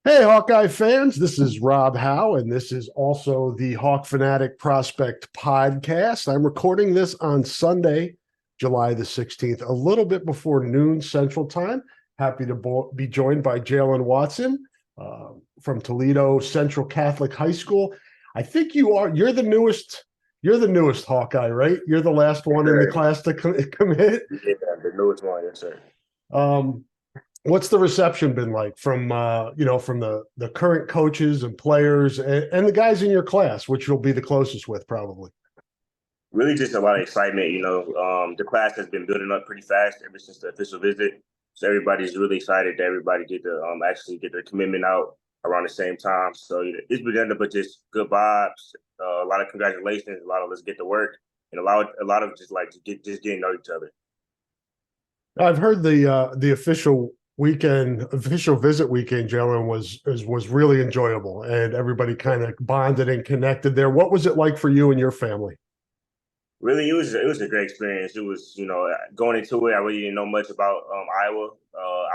Hey, Hawkeye fans, this is Rob Howe, and this is also the Hawk Fanatic Prospect Podcast. I'm recording this on Sunday, July the 16th, a little bit before noon Central Time. Happy to be joined by Jaylen Watson from Toledo Central Catholic High School. I think you're the newest Hawkeye, right? You're the last Yes, one in the sir. class to commit. Yeah, the newest one, yes, sir. Um, what's the reception been like from from the current coaches and players and the guys in your class, which you'll be the closest with probably? Really, just a lot of excitement. The class has been building up pretty fast ever since the official visit. So everybody's really excited that everybody get to actually get their commitment out around the same time. So it's been nothing but just good vibes, a lot of congratulations, a lot of let's get to work, and a lot of just like just getting to know each other. I've heard the official visit weekend, Jalen, was really enjoyable, and everybody kind of bonded and connected there. What was it like for you and your family? Really, it was a great experience. It was, going into it, I really didn't know much about Iowa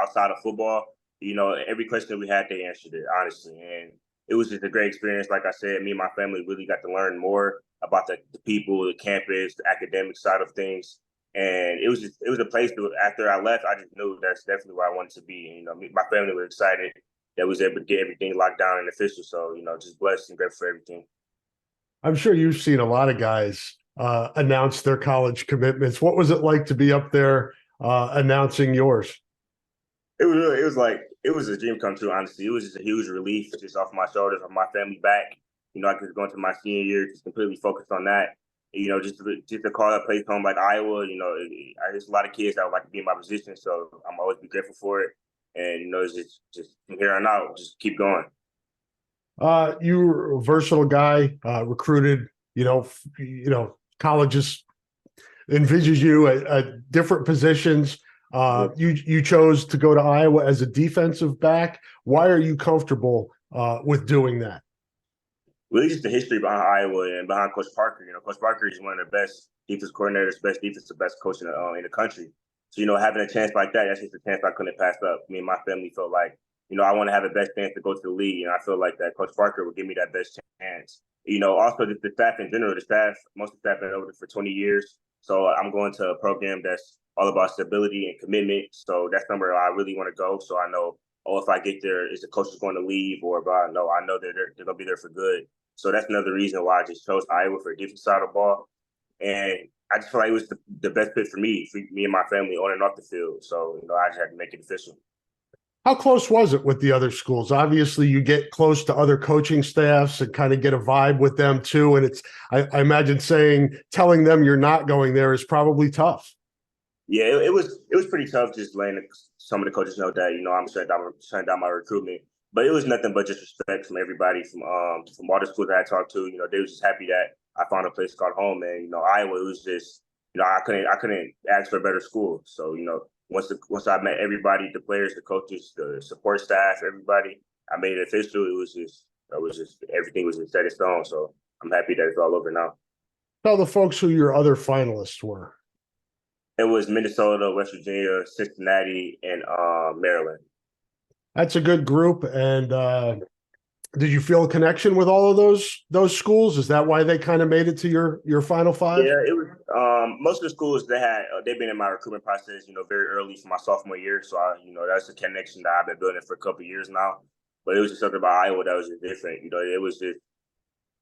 outside of football. Every question that we had, they answered it honestly, and it was just a great experience. Like I said, me and my family really got to learn more about the people, the campus, the academic side of things, and it was a place that after I left, I just knew that's definitely where I wanted to be. My family was excited that was able to get everything locked down and official. So just blessed and grateful for everything. I'm sure you've seen a lot of guys announce their college commitments. What was it like to be up there announcing yours? It was a dream come true. Honestly, it was just a huge relief just off my shoulders, off my family back. I could go into my senior year just completely focused on that. Just to call a place home like Iowa. There's a lot of kids that would like to be in my position, so I'm always be grateful for it. And it's just from here on out, just keep going. You were a versatile guy, recruited. Colleges envisages you at different positions. You chose to go to Iowa as a defensive back. Why are you comfortable with doing that? Really, just the history behind Iowa and behind Coach Parker. Coach Parker is one of the best defense coordinators, best coach in the country. So having a chance like that, that's just a chance I couldn't pass up. Me and my family felt like I want to have the best chance to go to the league, and I feel like that Coach Parker would give me that best chance. Also just the staff in general. Most of the staff been over there for 20 years, so I'm going to a program that's all about stability and commitment. So that's somewhere I really want to go. So I know, oh, if I get there, is the coach is going to leave, or if I know they're going to be there for good. So that's another reason why I just chose Iowa for a different side of the ball. And I just feel like it was the best fit for me and my family on and off the field. So, I just had to make it official. How close was it with the other schools? Obviously, you get close to other coaching staffs and kind of get a vibe with them too. And I imagine telling them you're not going there is probably tough. Yeah, it was pretty tough just letting some of the coaches know that I'm shutting down my recruitment. But it was nothing but just respect from everybody from all the schools that I talked to. They was just happy that I found a place called home, and Iowa, it was just I couldn't ask for a better school. So once I met everybody, the players, the coaches, the support staff, everybody, I made it official. It was just everything was set in stone. So I'm happy that it's all over now. Tell the folks who your other finalists were. It was Minnesota, West Virginia, Cincinnati, and Maryland. That's a good group. And did you feel a connection with all of those schools? Is that why they kind of made it to your final five? Yeah, it was. Most of the schools they've been in my recruitment process, very early for my sophomore year. So that's a connection that I've been building for a couple of years now. But it was just something about Iowa that was just different.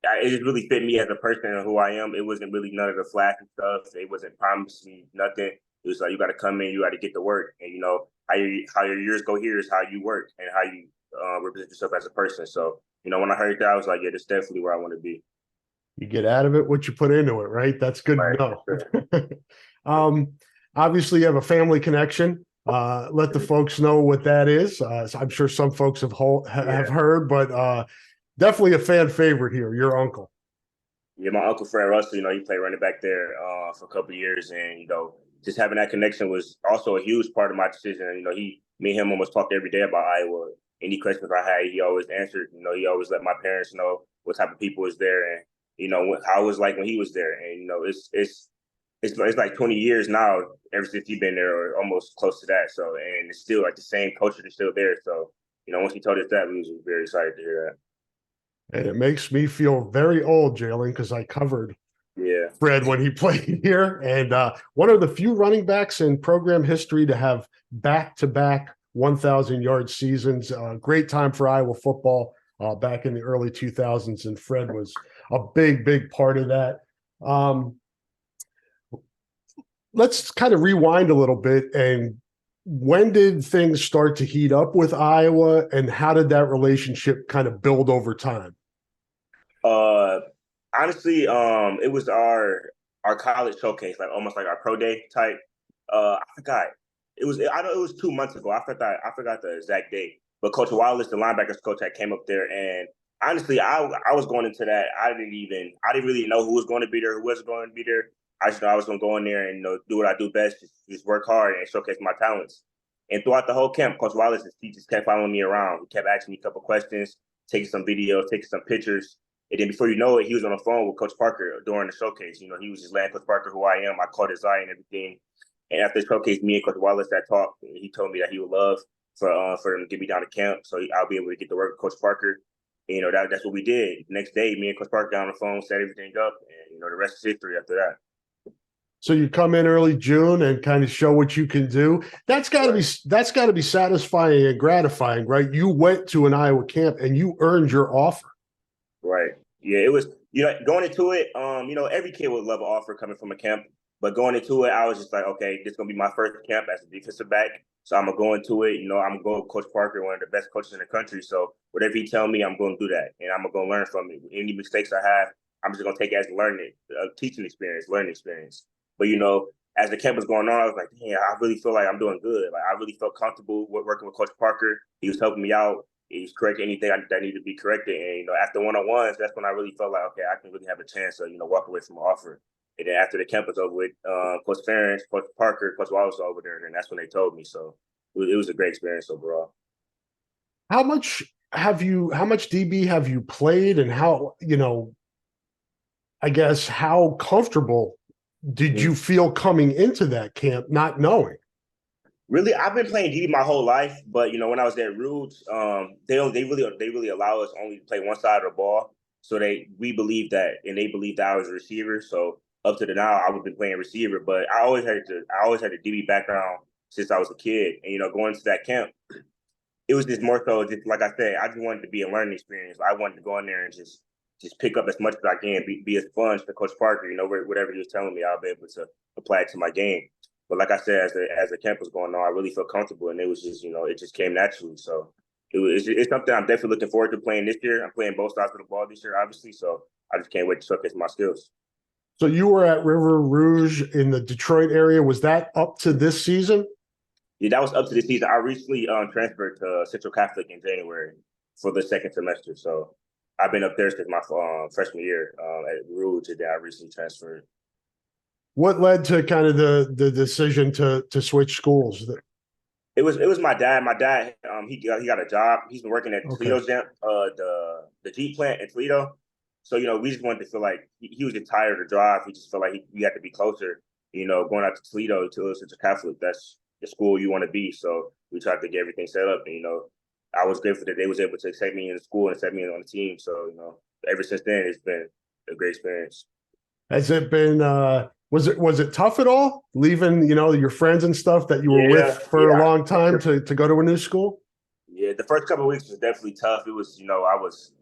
It just really fit me as a person and who I am. It wasn't really none of the flashy stuff. It wasn't promising me nothing. It was like you got to come in, you got to get to work, and how your years go here is how you work and how you represent yourself as a person. So when I heard that, I was like, yeah, that's definitely where I want to be. You get out of it what you put into it, right? That's good to Right. know. um, obviously, you have a family connection. Let the folks know what that is. So I'm sure some folks have Yeah. heard, but definitely a fan favorite here. Your uncle. Yeah, my uncle Fred Russell, he played running back there for a couple of years, and just having that connection was also a huge part of my decision. And, me and him almost talked every day about Iowa. Any questions I had, he always answered. He always let my parents know what type of people was there, and how it was like when he was there. And it's like 20 years now ever since he's been there, or almost close to that. So, and it's still like the same culture is still there. So, once he told us that, we was very excited to hear And it makes me feel very old, Jaylen, because I covered that. Yeah. Fred when he played here. And one of the few running backs in program history to have back-to-back 1,000-yard seasons. Great time for Iowa football back in the early 2000s, and Fred was a big, big part of that. Let's kind of rewind a little bit. And when did things start to heat up with Iowa, and how did that relationship kind of build over time? Honestly, it was our college showcase, like almost like our pro day type. I forgot. I know it was 2 months ago. I forgot the exact date. But Coach Wallace, the linebackers coach, had came up there, and honestly, I was going into that. I didn't really know who was going to be there, who wasn't going to be there. I just know I was going to go in there and do what I do best, just work hard and showcase my talents. And throughout the whole camp, Coach Wallace, he just kept following me around. He kept asking me a couple questions, taking some videos, taking some pictures. And then before you know it, he was on the phone with Coach Parker during the showcase. He was just letting Coach Parker who I am. I caught his eye and everything. And after the showcase, me and Coach Wallace that talked. He told me that he would love for him to get me down to camp, so I'll be able to get to work with Coach Parker. And, that's what we did. The next day, me and Coach Parker got on the phone, set everything up, and the rest is history after that. So you come in early June and kind of show what you can do. That's got to be satisfying and gratifying, right? You went to an Iowa camp and you earned your offer. Right. Yeah, it was, going into it, every kid would love an offer coming from a camp. But going into it, I was just like, okay, this is going to be my first camp as a defensive back. So I'm going to go into it. I'm going to go with Coach Parker, one of the best coaches in the country. So whatever he tell me, I'm going to do that. And I'm going to learn from it. Any mistakes I have, I'm just going to take it as teaching experience, learning experience. But, as the camp was going on, I was like, yeah, I really feel like I'm doing good. Like, I really felt comfortable working with Coach Parker. He was helping me out. He was correcting anything that needed to be corrected. And, after one-on-ones, that's when I really felt like, okay, I can really have a chance to, walk away from an offer. And then after the camp was over with, Coach Ferentz, Coach Parker, Coach Wallace was over there, and that's when they told me. So it was a great experience overall. How much DB have you played, and how, I guess, how comfortable did you feel coming into that camp not knowing? Really, I've been playing DB my whole life, but when I was at Roots, they really allow us only to play one side of the ball. So we believe that, and they believe that I was a receiver. So up to now, I've been playing receiver, but I always had a DB background since I was a kid. And going into that camp, it was just more so, just like I said, I just wanted to be a learning experience. I wanted to go in there and just pick up as much as I can, be a sponge for Coach Parker. Whatever he was telling me, I'll be able to apply it to my game. But like I said, as the camp was going on, I really felt comfortable, and it was just, it just came naturally. So it's something I'm definitely looking forward to playing this year. I'm playing both sides of the ball this year, obviously. So I just can't wait to showcase my skills. So you were at River Rouge in the Detroit area. Was that up to this season? Yeah, that was up to this season. I recently transferred to Central Catholic in January for the second semester. So I've been up there since my freshman year at Rouge, and then I recently transferred. What led to kind of the decision to switch schools? It was my dad. My dad, he got a job. He's been working at Toledo, the Jeep plant in Toledo. So we just wanted to feel like he was just tired of the drive. He just felt like we had to be closer. Going out to Toledo to Central Catholic, that's the school you want to be. So we tried to get everything set up. And I was grateful that they was able to accept me in the school and accept me on the team. So ever since then, it's been a great experience. Has it been? Was it tough at all leaving, your friends and stuff that you were with for a long time to go to a new school? Yeah, the first couple of weeks was definitely tough. It was, I was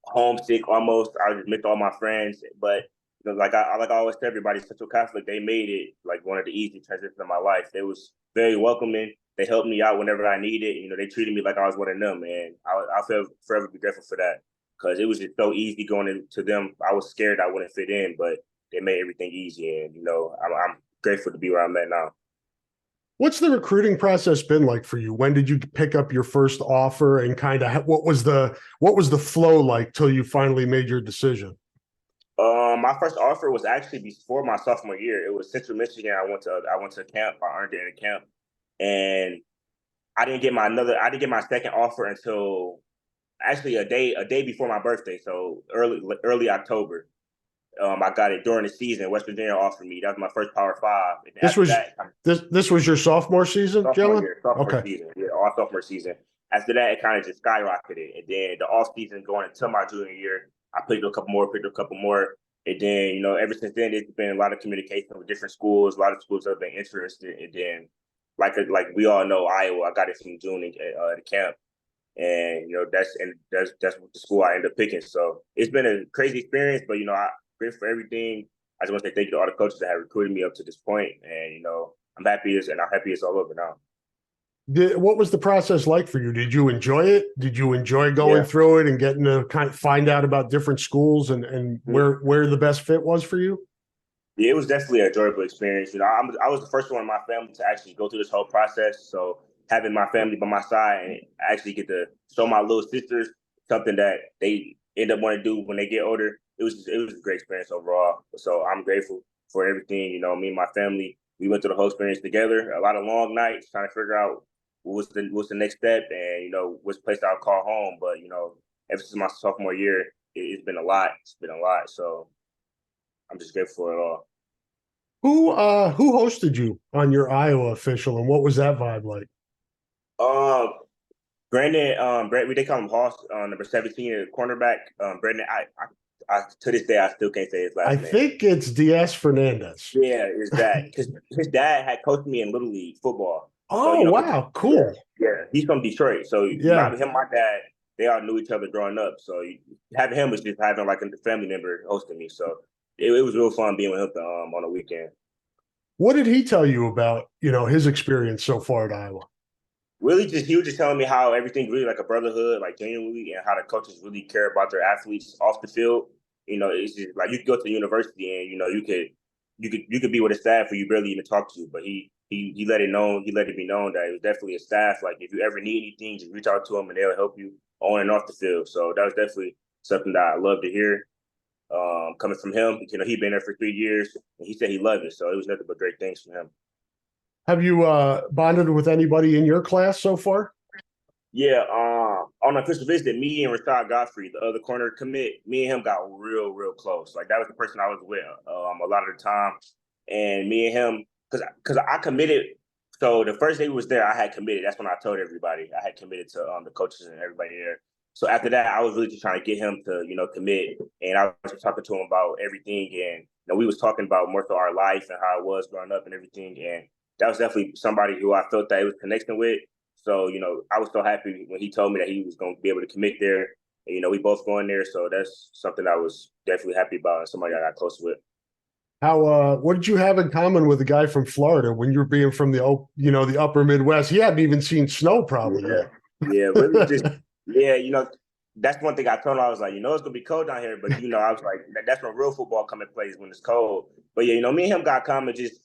homesick almost. I just missed all my friends, but like I always tell everybody, Central Catholic, they made it like one of the easy transitions of my life. They was very welcoming. They helped me out whenever I needed. They treated me like I was one of them, and I feel forever be grateful for that, because it was just so easy going into them. I was scared I wouldn't fit in, but they made everything easy, and I'm grateful to be where I'm at now. What's the recruiting process been like for you? When did you pick up your first offer, and kind of what was the flow like till you finally made your decision? My first offer was actually before my sophomore year. It was Central Michigan. I went to a camp. I earned it in a camp, and I didn't get my second offer until actually a day before my birthday. So early October. I got it during the season. West Virginia offered me. That was my first Power Five. And This after was that, this was your sophomore season, Jalen? sophomore Okay. season, yeah, all sophomore season. After that, it kind of just skyrocketed. And then the off season going into my junior year, I picked up a couple more. And then, ever since then, it's been a lot of communication with different schools. A lot of schools have been interested. And then, like we all know, Iowa, I got it from June at the camp. And that's what the school I ended up picking. So it's been a crazy experience, but I grateful for everything. I just want to say thank you to all the coaches that have recruited me up to this point, and I'm happy it's all over now. What was the process like for you? Did you enjoy it? Did you enjoy going Yeah. through it and getting to kind of find out about different schools and where the best fit was for you? Yeah, it was definitely an enjoyable experience. I was the first one in my family to actually go through this whole process. So having my family by my side and actually get to show my little sisters something that they end up wanting to do when they get older, it was a great experience overall. So I'm grateful for everything. Me and my family, we went through the whole experience together. A lot of long nights trying to figure out what's the next step and which place I'll call home. But ever since my sophomore year, it's been a lot. It's been a lot. So I'm just grateful for it all. Who hosted you on your Iowa official, and what was that vibe like? Um, Brandon, they call him Hoss, number 17, a cornerback. Brandon, I to this day I still can't say his I last name. think it's Diaz Fernandez. Yeah, is that because his dad had coached me in Little League football. So Oh, wow, cool. Yeah, he's from Detroit. So Yeah. my dad, they all knew each other growing up. So having him was just having like a family member hosting me. So it was real fun being with him on the weekend. What did he tell you about, his experience so far at Iowa? Really, he was just telling me how everything's really like a brotherhood, like genuinely, and how the coaches really care about their athletes off the field. It's just like you could go to university and you could be with a staff where you barely even talk to, but he let it be known that it was definitely a staff. Like if you ever need anything, just reach out to them and they'll help you on and off the field. So that was definitely something that I love to hear. Coming from him, he'd been there for 3 years and he said he loved it. So it was nothing but great things from him. Have you bonded with anybody in your class so far? Yeah, on an official visit, me and Rashad Godfrey, the other corner commit, me and him got real, real close. Like that was the person I was with a lot of the time, and me and him, because I committed. So the first day we was there, I had committed. That's when I told everybody I had committed to the coaches and everybody there. So after that, I was really just trying to get him to commit, and I was just talking to him about everything, and we was talking about more of our life and how it was growing up and everything, and that was definitely somebody who I felt that it was connecting with. So, I was so happy when he told me that he was going to be able to commit there. And, we both going there. So that's something I was definitely happy about and somebody I got close with. What did you have in common with the guy from Florida when you were being from the upper Midwest? He hadn't even seen snow probably yet. Yeah, really just, yeah, that's one thing I told him. I was like, it's going to be cold down here. But, I was like, that's when real football come in plays when it's cold. But, yeah, me and him got common just,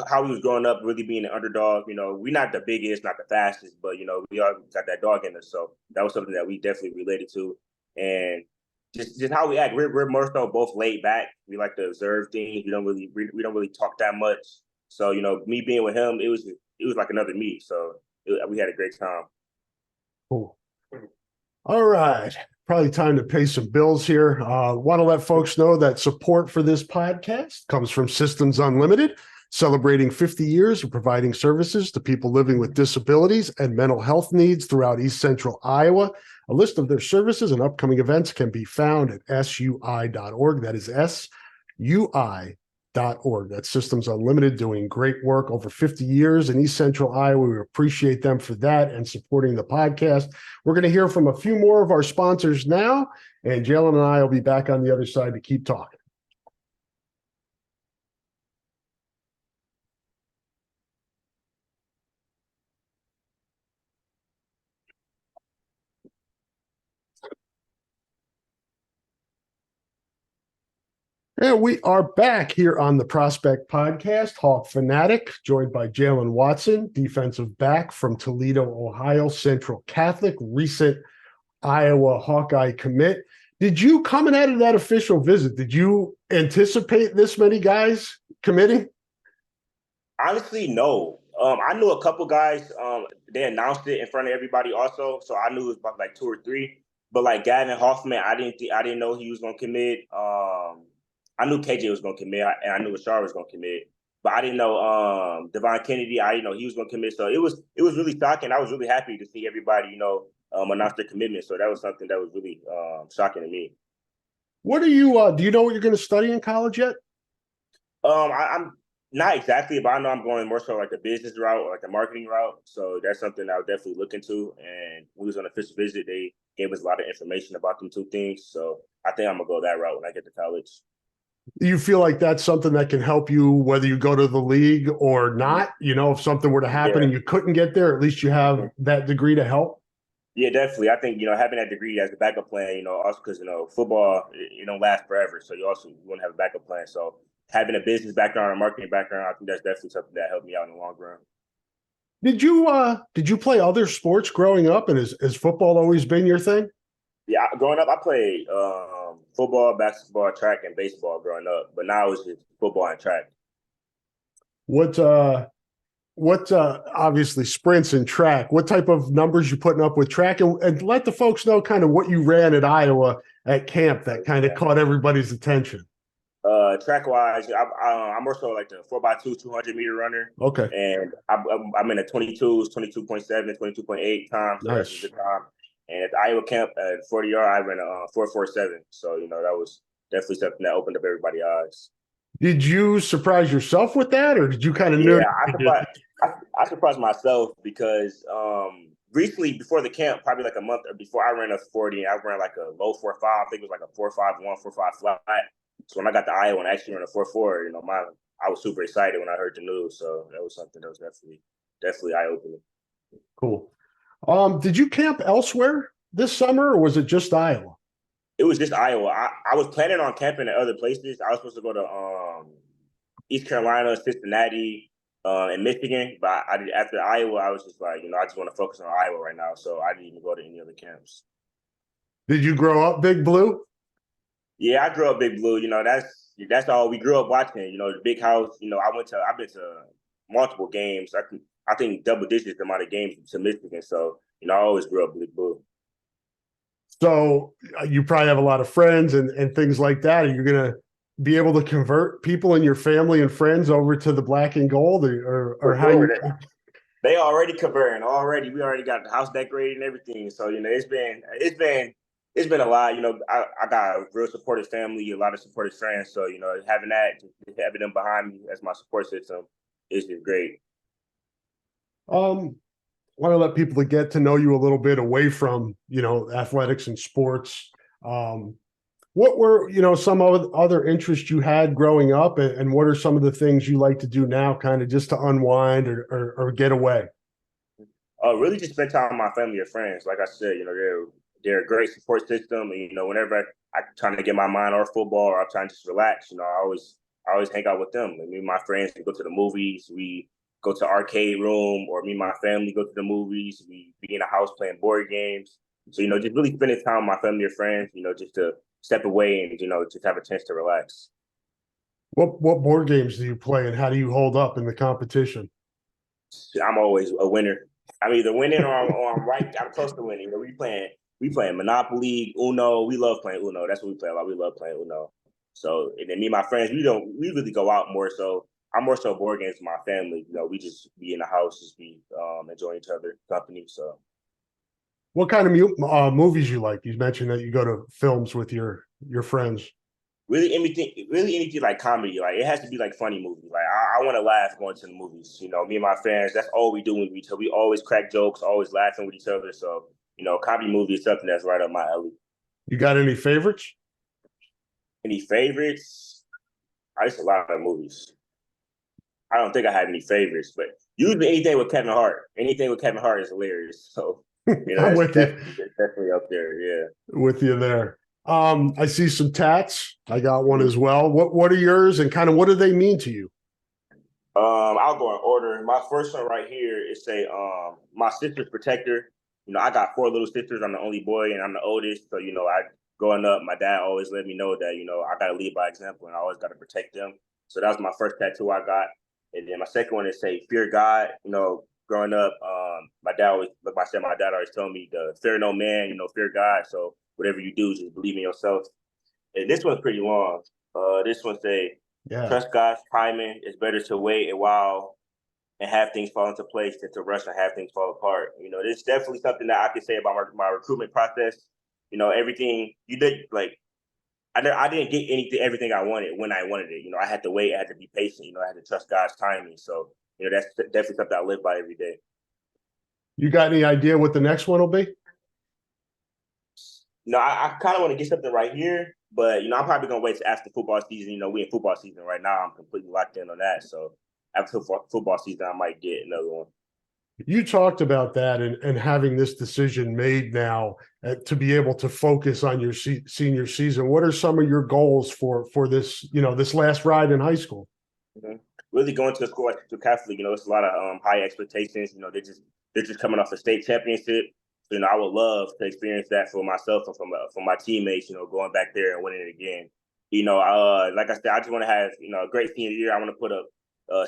how he was growing up, really being an underdog. We're not the biggest, not the fastest, but, we all got that dog in us. So that was something that we definitely related to. And just how we act, we're more so both laid back. We like to observe things. We don't really talk that much. So, me being with him, it was like another me. So we had a great time. Cool. All right. Probably time to pay some bills here. Want to let folks know that support for this podcast comes from Systems Unlimited, celebrating 50 years of providing services to people living with disabilities and mental health needs throughout East Central Iowa. A list of their services and upcoming events can be found at sui.org. That is SUI.org. That's Systems Unlimited, doing great work over 50 years in East Central Iowa. We appreciate them for that and supporting the podcast. We're going to hear from a few more of our sponsors now, and Jaylen and I will be back on the other side to keep talking. And we are back here on the Prospect Podcast, Hawk Fanatic, joined by Jaylen Watson, defensive back from Toledo, Ohio, Central Catholic, recent Iowa Hawkeye commit. Did you, coming out of that official visit, did you anticipate this many guys committing? Honestly, no. I knew a couple guys. They announced it in front of everybody also, so I knew it was about like 2 or 3. But like Gavin Hoffman, I didn't know he was gonna commit. I knew KJ was going to commit, and I knew Rashard was going to commit. But I didn't know Devon Kennedy. I didn't know he was going to commit. So it was really shocking. I was really happy to see everybody, announce their commitment. So that was something that was really shocking to me. What are you? Do you know what you're going to study in college yet? I'm not exactly, but I know I'm going more so like the business route or like the marketing route. So that's something I'll definitely look into. And when we was on the official visit, they gave us a lot of information about them two things. So I think I'm gonna go that route when I get to college. Do you feel like that's something that can help you whether you go to the league or not? If something were to happen Yeah. and you couldn't get there, at least you have that degree to help. Yeah, definitely. I think having that degree as a backup plan, also because football it don't last forever, so you want to have a backup plan. So having a business background or marketing background, I think that's definitely something that helped me out in the long run. Did you play other sports growing up, and has football always been your thing? Yeah, growing up, I played football, basketball, track, and baseball growing up, but now it's just football and track. What obviously sprints and track? What type of numbers you putting up with track, and let the folks know kind of what you ran at Iowa at camp that kind of caught everybody's attention. Track wise, I'm more so like the 4x2 200-meter runner. Okay, And I'm in the 22s, 22.7, 22.8 times. So that's a nice. good time. And at the Iowa camp at 40-yard, I ran a 4.47. So that was definitely something that opened up everybody's eyes. Did you surprise yourself with that, or did you kind of know? Yeah, I surprised myself because recently before the camp, probably like a month before, I ran a 40 and I ran like a low 4.5. I think it was like a 4.51, 4.5 flat. So when I got to Iowa and I actually ran a 4.4, I was super excited when I heard the news. So that was something that was definitely eye opening. Cool. Did you camp elsewhere this summer, or was it just Iowa? It was just Iowa. I was planning on camping at other places. I was supposed to go to East Carolina, Cincinnati, and Michigan. But after Iowa, I was just like, I just want to focus on Iowa right now. So I didn't even go to any other camps. Did you grow up Big Blue? Yeah, I grew up Big Blue. That's all we grew up watching. The big house. I've been to multiple games. I think double digits amount of games to Michigan. So I always grew up Big Blue. So you probably have a lot of friends and things like that. Are you going to be able to convert people in your family and friends over to the black and gold, or how Sure. you? They already converting. We already got the house decorated and everything. So it's been a lot. I got a real supportive family, a lot of supportive friends. So having them behind me as my support system is just great. Want to let people to get to know you a little bit away from athletics and sports. What were some of other interests you had growing up, and what are some of the things you like to do now, kind of just to unwind or get away? Really just spend time with my family and friends. Like I said, they're a great support system. And whenever I'm trying to get my mind off football or I'm trying to just relax, I always hang out with them. And me and my friends, we go to the movies, we go to arcade room, or me and my family go to the movies. We be in a house playing board games. So just really spending time with my family or friends. Just to step away and just have a chance to relax. What board games do you play, and how do you hold up in the competition? I'm always a winner. I'm either winning or I'm right. I'm close to winning. We playing Monopoly, Uno. We love playing Uno. That's what we play a lot. We love playing Uno. So and then me and my friends, we really go out more. So I'm more so board games with my family. We just be in the house, just be enjoying each other company. So What kind of movies you like? You mentioned that you go to films with your friends. really anything like comedy. Like it has to be like funny movies. Like I want to laugh going to the movies. Me and my friends, that's all we do with each other. We always crack jokes, always laughing with each other. So comedy movie is something that's right up my alley. You got any favorites? Any favorites? I just a lot of movies. I don't think I have any favorites, but usually anything with Kevin Hart is hilarious. So I'm that's with you. definitely up there. Yeah. With you there. I see some tats. I got one as well. What are yours, and kind of what do they mean to you? I'll go in order. My first one right here is my sister's protector. I got four little sisters. I'm the only boy and I'm the oldest. So, I growing up, my dad always let me know that, I gotta lead by example and I always gotta protect them. So that was my first tattoo I got. And then my second one is fear God. Growing up, my dad always, like I said, my dad always told me to fear no man, fear God. So whatever you do, just believe in yourself. And this one's pretty long. This one say, Yeah. trust God's timing. It's better to wait a while and have things fall into place than to rush and have things fall apart. This is definitely something that I can say about my recruitment process. Everything you did, like I didn't get everything I wanted when I wanted it. I had to wait. I had to be patient. I had to trust God's timing. So, that's definitely something I live by every day. You got any idea what the next one will be? No, I kind of want to get something right here, but I'm probably gonna wait till after football season. We in football season right now. I'm completely locked in on that. So after football season, I might get another one. You talked about that and having this decision made now to be able to focus on your senior season. What are some of your goals for this, this last ride in high school? Mm-hmm. Really going to a school like Catholic, it's a lot of high expectations. They're just coming off a state championship. So, I would love to experience that for myself and for my teammates. Going back there and winning it again. Like I said, I just want to have a great senior year. I want to put up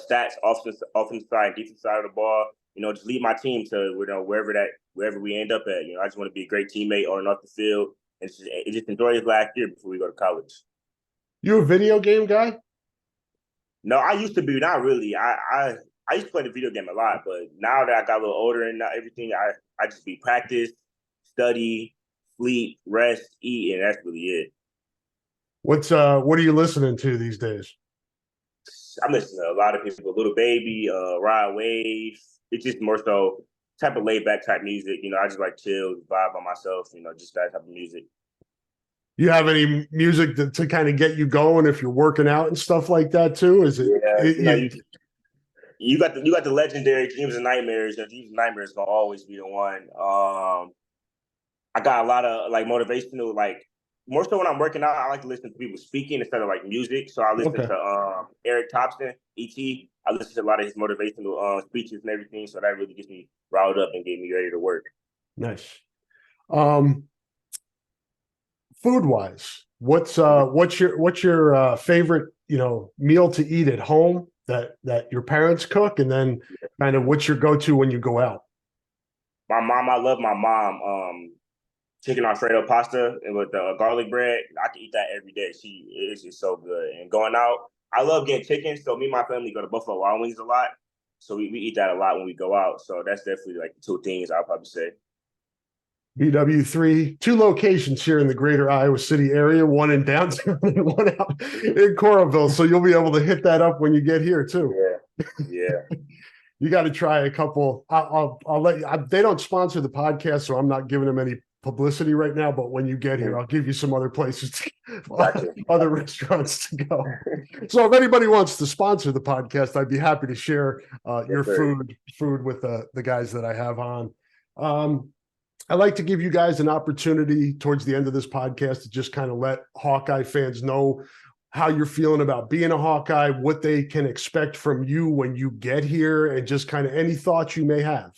stats, offensive side, defensive side of the ball. Just lead my team to wherever we end up at. I just want to be a great teammate on and off the field, and just enjoy this last year before we go to college. You a video game guy? No, I used to be. Not really. I used to play the video game a lot, but now that I got a little older and everything, I just be practice, study, sleep, rest, eat, and that's really it. What are you listening to these days? I'm listening to a lot of people, Little Baby, Rod Wave. It's just more so type of laid back type music. I just like chill, vibe by myself. Just that type of music. You have any music to kind of get you going if you're working out and stuff like that too? Is it? Yeah, you got the legendary Dreams and Nightmares. Dreams and Nightmares gonna always be the one. I got a lot of like motivational, like more so when I'm working out. I like to listen to people speaking instead of like music. So I listen to Eric Thompson, ET. I listen to a lot of his motivational speeches and everything. So that really gets me riled up and get me ready to work. Nice. Food wise, what's your favorite meal to eat at home that your parents cook, and then kind of what's your go-to when you go out? I love my mom. Chicken Alfredo pasta and with the garlic bread. I can eat that every day. She is just so good. And going out, I love getting chicken. So me and my family go to Buffalo Wild Wings a lot. So we eat that a lot when we go out. So that's definitely like the two things I'll probably say. BW3, 2 locations here in the greater Iowa City area, one in downtown and one out in Coralville. So you'll be able to hit that up when you get here too. Yeah. You got to try a couple. I'll let you. They don't sponsor the podcast, so I'm not giving them any publicity right now. But when you get here, I'll give you some other places, other restaurants to go. So if anybody wants to sponsor the podcast, I'd be happy to share your food with the guys that I have on. I like to give you guys an opportunity towards the end of this podcast to just kind of let Hawkeye fans know how you're feeling about being a Hawkeye, what they can expect from you when you get here, and just kind of any thoughts you may have.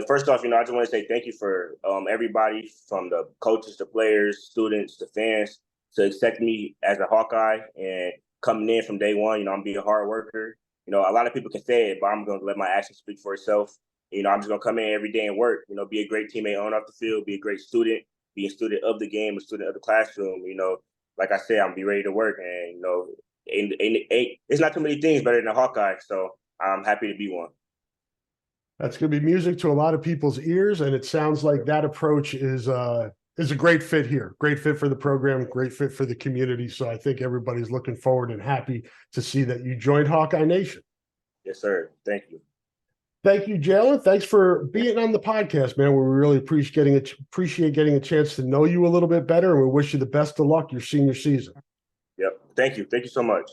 First off, I just want to say thank you for everybody from the coaches, the players, students, the fans to accept me as a Hawkeye and coming in from day one. I'm being a hard worker. A lot of people can say it, but I'm going to let my actions speak for itself. I'm just going to come in every day and work, be a great teammate on off the field, be a great student, be a student of the game, a student of the classroom. Like I said, I'm going to be ready to work. And, it's not too many things better than a Hawkeye. So I'm happy to be one. That's going to be music to a lot of people's ears. And it sounds like that approach is a great fit here. Great fit for the program, great fit for the community. So I think everybody's looking forward and happy to see that you joined Hawkeye Nation. Yes, sir. Thank you. Thank you, Jaylen. Thanks for being on the podcast, man. We really appreciate getting a chance to know you a little bit better, and we wish you the best of luck your senior season. Yep. Thank you. Thank you so much.